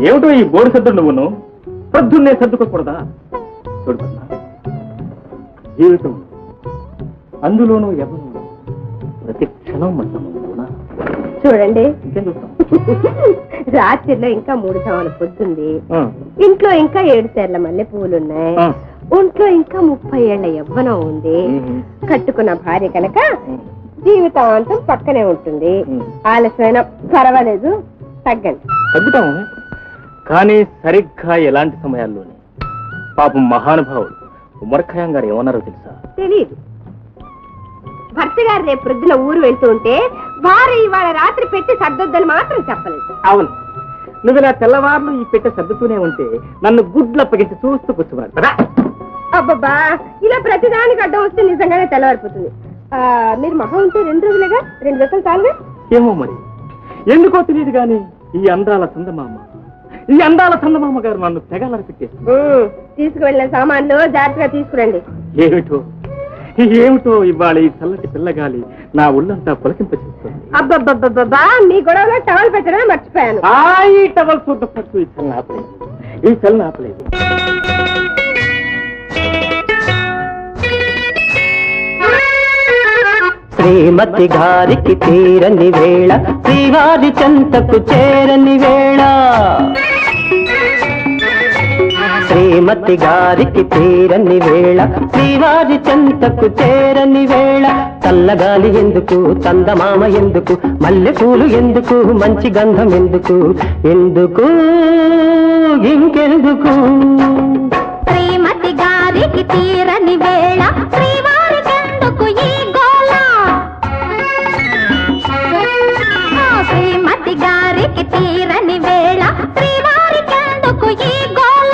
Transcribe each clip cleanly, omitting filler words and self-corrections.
ఏమిటో ఈ బోడి సర్దుడు నువ్వును పొద్దున్నే సర్దుకోకూడదా? చూడు, జీవితం అందులోనూ ఎవరు ప్రతి క్షణం మట్టమవునా? చూడండి, రాత్రిలో ఇంకా 3 సవాలు పొద్దుంది, ఇంట్లో ఇంకా 7 సేర్ల మల్లె పువ్వులున్నాయి, ఒంట్లో ఇంకా 30 ఏళ్ల యవ్వనం ఉంది, కట్టుకున్న భార్య కనుక జీవితాంతం పక్కనే ఉంటుంది. ఆలస్యమైన పర్వాలేదు, తగ్గండి. తగ్గుతాము, కానీ సరిగ్గా ఎలాంటి సమయాల్లోనే. పాపం మహానుభావుడు ఉమర్ ఖయాం గారు ఏమన్నారో తెలుసా? తెలీదు. భర్త గారు రేపు ప్రొద్దున ఊరు వెళ్తూ ఉంటే భార్య ఇవాళ రాత్రి పెట్టి సర్దొద్దని మాత్రం చెప్పలేదు. అవును, నువ్వు ఇలా తెల్లవారులు ఈ పెట్టె సర్దుతూనే ఉంటే నన్ను గుడ్లు అప్పగించి చూస్తూ కూర్చున్నాడు కదా. అబ్బబ్బా, ఇలా ప్రతిదానికి అడ్డం వస్తే నిజంగానే తెల్లవారిపోతుంది. మీరు మహా ఉంటే 2 రోజులుగా 2 జతలు చాలుగా. ఏమో మరి, ఎందుకో తెలియదు గాని ఈ అందాల చందమామ గారు నన్ను తెగలరి పెట్టేస్తారు. తీసుకువెళ్ళిన సామాన్లు జాగ్రత్తగా తీసుకురండి. ఏమిటో ఇవాళ ఈ చల్లటి పిల్లగాలి నా ఒళ్ళంతా పులకింపచేస్తుంది. అబ్బబ్బబ్బబ్బా, మీ గొడవలో టవల్ పెట్టడం మర్చిపోయాను. ఈ టవల్ చూద్ద పట్టు, ఈ చల్లని ఆపలేదు. శ్రీమతి గారికి తీరని వేళ, శ్రీవారి చెంతకు చేరని వేళ. శ్రీమతి గారికి తీరని వేళ, శ్రీవారి చెంతకు చేరని వేళ. చల్లగాలి ఎందుకు, చందమామ ఎందుకు, మల్లెపూలు ఎందుకు, మంచి గంధం ఎందుకు, ఎందుకు ఇంకెందుకు? శ్రీమతి గారికి తీరని వేళ, శ్రీవారికెందుకు ఈ గోళ? శ్రీమతి గారికి తీరని వేళ, శ్రీవారికెందుకు ఈ గోళ?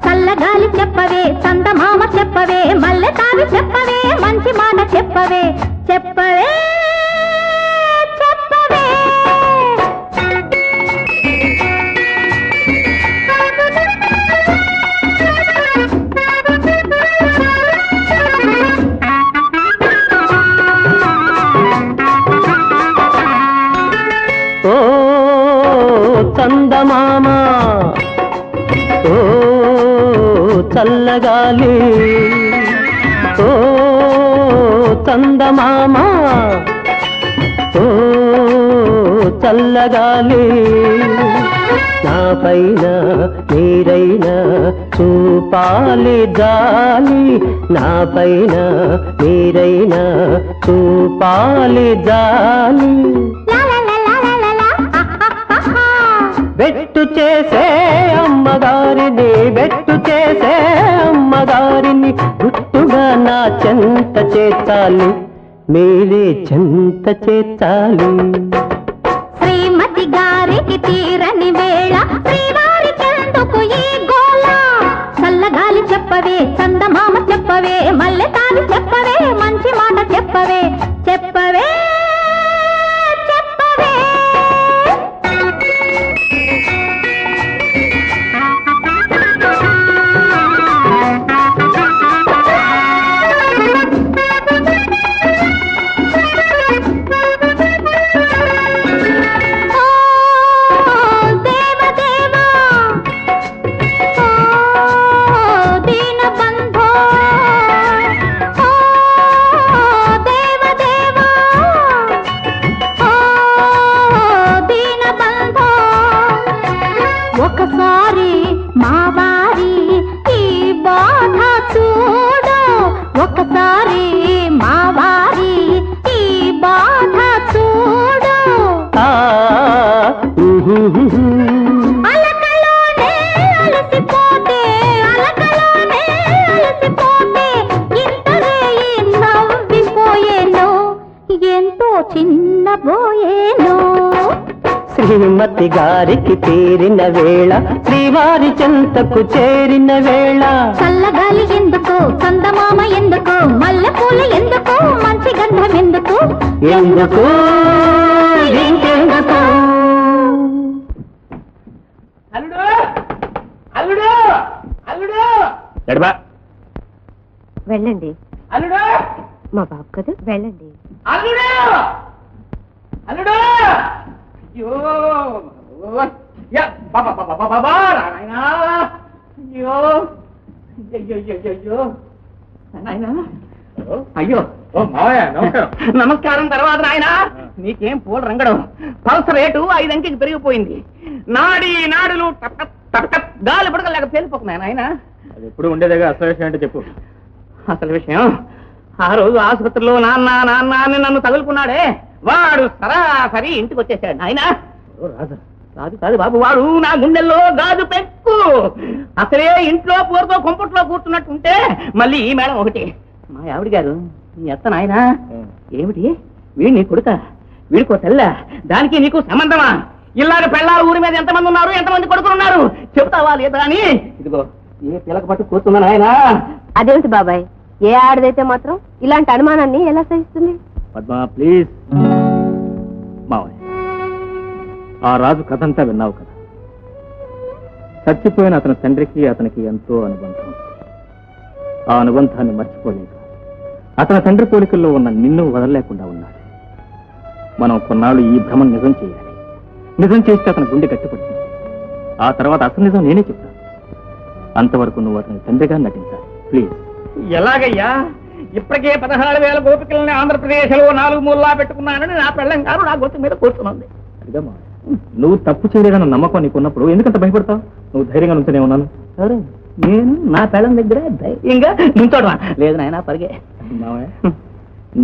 చల్లగాలి చెప్పవే, చందమామ చెప్పవే, మల్లె తావి చెప్పవే, మంచి మాట చెప్పవే, చెప్పవే చెప్పవే. ఓ చందమామ, ఓ చల్లగాలి, ఓ చందమామ, ఓ చల్లగాలి. నా పైన మీరైనా చూపాలి జాలి, నా పైన మీరైనా చూపాలి జాలి. బెట్టు చేసే అమ్మగారిని, బెట్టు చేసే అమ్మగారిని గుట్టుగా నా చెంత చేర్చాలి, మీరే చెంత చేర్చాలి. శ్రీమతి గారికి తీరని వేళ, శ్రీవారికెందుకు ఈ గోళ? చల్లగాలి చెప్పవే, చందమామ చెప్పవే, మల్లె తావి చెప్పవే, మంచి మాట చెప్పవే, చెప్పవే చెప్పవే. ఒకసారి మా వారి ఈ బాధ చూడు, ఒకసారి మా వారి ఈ బాధ చూడు. అలకలోనే అలసిపోతే, అలకలోనే అలసిపోతే, ఇంతనే నవ్విపోయేను, ఎంతో చిన్నబోయేను. శ్రీమతి గారికి తీరిన వేళ, శ్రీవారి చెంతకు చేరిన వేళ. చల్లగాలి ఎందుకు, చందమామ ఎందుకు, మల్లెపూలు ఎందుకు, మంచి గంధం ఎందుకు, ఎందుకు ఇంకెందుకు? అల్లుడు, అల్లుడు, అల్లుడు, ఎడబా వెళ్ళండి. అల్లుడు, మా బాబు కదా, వెళ్ళండి. అల్లుడు, అల్లుడు. అయ్యో నమస్కారం తర్వాత నాయన నీకేం పూల రంగడం పల్స రేటు 5 అంకెకి పెరిగిపోయింది. నాడులు గాలి పడకలేక తేలిపోతున్నాయి నాయన. అది ఎప్పుడు ఉండేదేగా అసలు విషయం అంటే చెప్పు. అసలు విషయం ఆ రోజు ఆసుపత్రిలో నాన్న నాన్న అని నన్ను తగులుకున్నాడే వాడు సరాసరి ఇంటికి వచ్చేసాడు నాయన. కాదు కాదు బాబు, వాడు నా గుండెల్లో గాజు పెక్కు. అసలే ఇంట్లో పూరతో కొంపట్లో కూర్చున్నట్టుంటే మళ్ళీ ఈ మేడం ఒకటి. మా ఆవిడ గారు నీ అత్త నాయన ఏమిటి వీడి నీ కొడుక, వీడికో తెల్ల, దానికి నీకు సంబంధమా? ఇలాగ పెళ్ళాల ఊరి మీద ఎంతమంది ఉన్నారు, ఎంతమంది కొడుకులు ఉన్నారు చెప్తావా లేదా అని ఇదిగో ఏ పిల్లక పట్టు కూర్చున్నా నాయన. అదేమిటి బాబాయ్, ఏ ఆడదైతే మాత్రం ఇలాంటి అనుమానాన్ని ఎలా సహిస్తుంది? పద్మా ప్లీజ్. మావయ్య, ఆ రాజు కథంతా విన్నావు కదా. చచ్చిపోయిన అతని తండ్రికి అతనికి ఎంతో అనుబంధం. ఆ అనుబంధాన్ని మర్చిపోలేక అతని తండ్రి పోలికల్లో ఉన్న నిన్ను వదలలేకుండా ఉన్నాడు. మనం కొన్నాళ్ళు ఈ భ్రమం నిజం చేయాలి. నిజం చేస్తే అతని గుండె గట్టిపడుతుంది. ఆ తర్వాత అసలు నిజం నేనే చెప్తాను. అంతవరకు నువ్వు అతని తండ్రిగా నటించాలి ప్లీజ్. ఎలాగయ్యా? ఇప్పటికే 16,000 గోపికల్ని ఆంధ్రప్రదేశ్ లో 4 మూలలా పెట్టుకున్నానని నా పెళ్ళం గారు నా గొంతు మీద కూర్చున్నది. అదిగా మావయ్య, నువ్వు తప్పు చేయలేదన్న నమ్మకం నీకున్నప్పుడు ఎందుకంత భయపడతావు? నువ్వు ధైర్యంగా నుంచనే ఉన్నాను. నేను నా పెళ్ళం దగ్గర ధైర్యంగా నుంచోడమా? లేదు నాయన పరిగే. మావయ్య,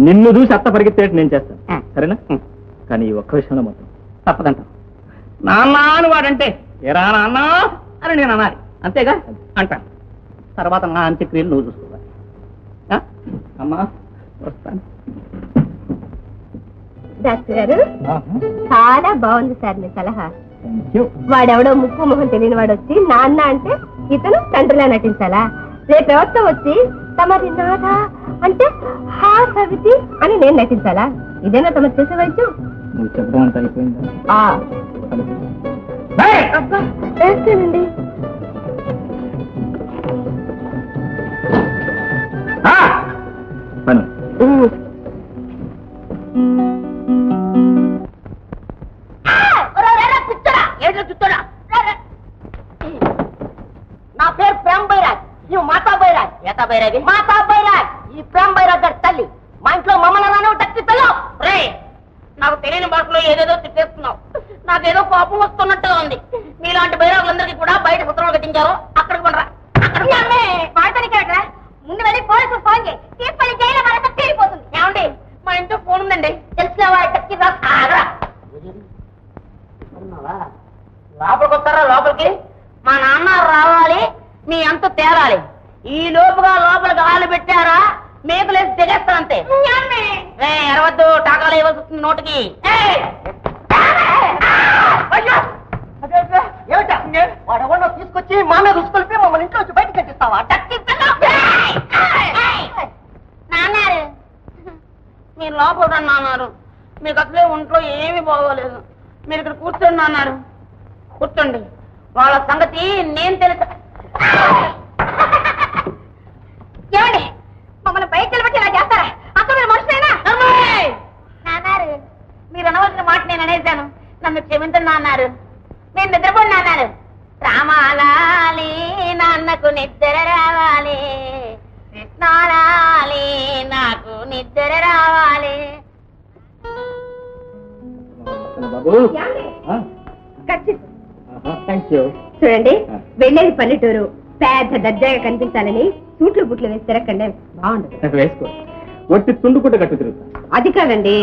నిన్ను చూసి అత్త పరిగెత్తేట్టు నేను చేస్తాను, సరేనా? కానీ ఈ ఒక్క విషయంలో మాత్రం తప్పదంట. నాన్న అని వాడంటే ఎరా నాన్న అని నేను అనాలి, అంతేగా? అంటాను. తర్వాత నా అంత్యక్రియలు నువ్వు చూసుకోవాలి. అమ్మా వస్తాను. డాక్టర్ గారు, చాలా బాగుంది సార్ మీ సలహా. వాడెవడో ముక్కు మొహం తెలియని వాడు వచ్చి నాన్న అంటే ఇతను తండ్రిలా నటించాలా? రేపు ఎవరితో వచ్చి తమరి నాన్న అంటే హా సవితి అని నేను నటించాలా? ఇదేనా తమరు చేసే వైద్యం? నువ్వు చెప్పడం అంత అయిపోయిందా? అబ్బా వేస్తానండి. పను నా పేరు ప్రేమ్ బైరాజ్, నువ్వు మాతా బైరాజ్. మాతా బైరాజ్ ఈ ప్రేమ్ బైరాజ్ గారి తల్లి. మా ఇంట్లో మమ్మల్ని టక్కి పిల్లలు రే. నాకు తెలియని భాషలో ఏదేదో తిట్టేస్తున్నావు. నాకేదో కోపం వస్తున్నట్టుగా ఉంది. మీలాంటి బైరాజులందరికీ కూడా బయట సూత్రాలు కట్టించారు. అక్కడికి పండరా. ముందు వెళ్ళి పోలీసులు ఫోన్ చేయి. తీసుకెళ్ళి జైలు మరొక తీరిపోతుంది. ఏమండి, మా ఇంట్లో ఫోన్ ఉందండి. తెలిసినవా? టక్కి లోపలికి వస్తారా? లోపలికి మా నాన్న రావాలి, మీ అంత తేరాలి. ఈ లోపుగా లోపలికి ఆలు పెట్టారా మేకలేసి దిగేస్తానంతే. ఎరవద్దు, టాకాలు ఇవ్వాల్సి వస్తుంది నోటికి. వాడెవడో తీసుకొచ్చి మా మీద ఉసుకొలిపి మమ్మల్ని ఇంట్లో వచ్చి బయటకు కట్టిస్తావా? నాన్నారు మీరు లోపల రండి అన్నారు. మీకు అసలే ఒంట్లో ఏమీ బాగోలేదు. మీరు ఇక్కడ కూర్చోండి అన్నారు. కూర్చోండి, వాళ్ళ సంగతి నేను తెలుసు. ఏమండి, మమ్మల్ని బయట నిలబెట్టి ఇలా చేస్తారా? అసలు మీరు మనుషులేనా? నాన్నారు మీరు అనవలసిన మాట నేను అనేశాను. నన్ను క్షమించండి అన్నారు. నేను నిద్రపోండి అన్నారు. రామాలాలి నాన్నకు నిద్ర రావాలి, కృష్ణాలాలి నాకు నిద్ర రావాలి. బాబు చూడండి, వెళ్ళేది పల్లెటూరు, పెద్ద దర్జాగా కనిపించాలని సూట్లు బుట్లు వేసి తిరగండి, బాగుండదు. వేసుకో, ఒట్టి తుండుకుంటే కట్టు తిరుగుతా. అది కాదండి,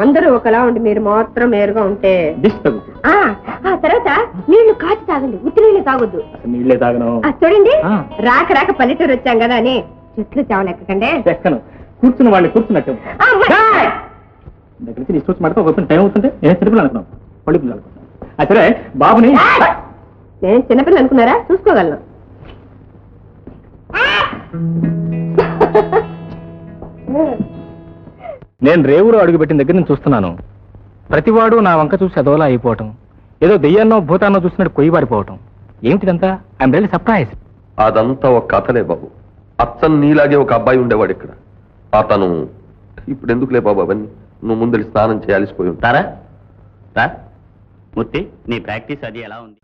అందరూ ఒకలా ఉండి మీరు మాత్రం మేరుగా ఉంటే దిష్టి తగ్గుతుంది. ఆ తర్వాత నీళ్లు కాచి తాగండి, ఉత్తి నీళ్లు తాగొద్దు. నీళ్లే తాగను. చూడండి, రాక రాక పల్లెటూరు వచ్చాం కదా అని చెట్లు చావలెక్కకండి. ఎక్కను, కూర్చున్న వాళ్ళని కూర్చున్నట్టు దగ్గర నుంచి తీసుకొచ్చి మాట ఒక టైం అవుతుంటే నేను చిన్నపిల్లలు అనుకున్నాను, పళ్ళు పిల్లలు అనుకున్నాను. సరే బాబుని నేను చిన్నపిల్లలు అనుకున్నారా? చూసుకోగలను. నేను రేవులో అడుగుపెట్టిన దగ్గర నుంచి చూస్తున్నాను. ప్రతివాడు నా వంక చూసి అదోలా అయిపోవటం, ఏదో దెయ్యాన్నో భూతాన్నో చూసినట్టు కొయ్యి పారిపోవటం. ఏమిటిదంతా? I'm really surprise. అదంతా ఒక కథలే బాబు. అచ్చన్ నీలాగే ఒక అబ్బాయి ఉండేవాడు ఇక్కడ. అతను ఇప్పుడు ఎందుకులే బాబు అవన్నీ. నువ్వు ముందు స్నానం చేయాల్సిపోయి ఉంటారా? మూర్తి నీ ప్రాక్టీస్ అది ఎలా ఉంది?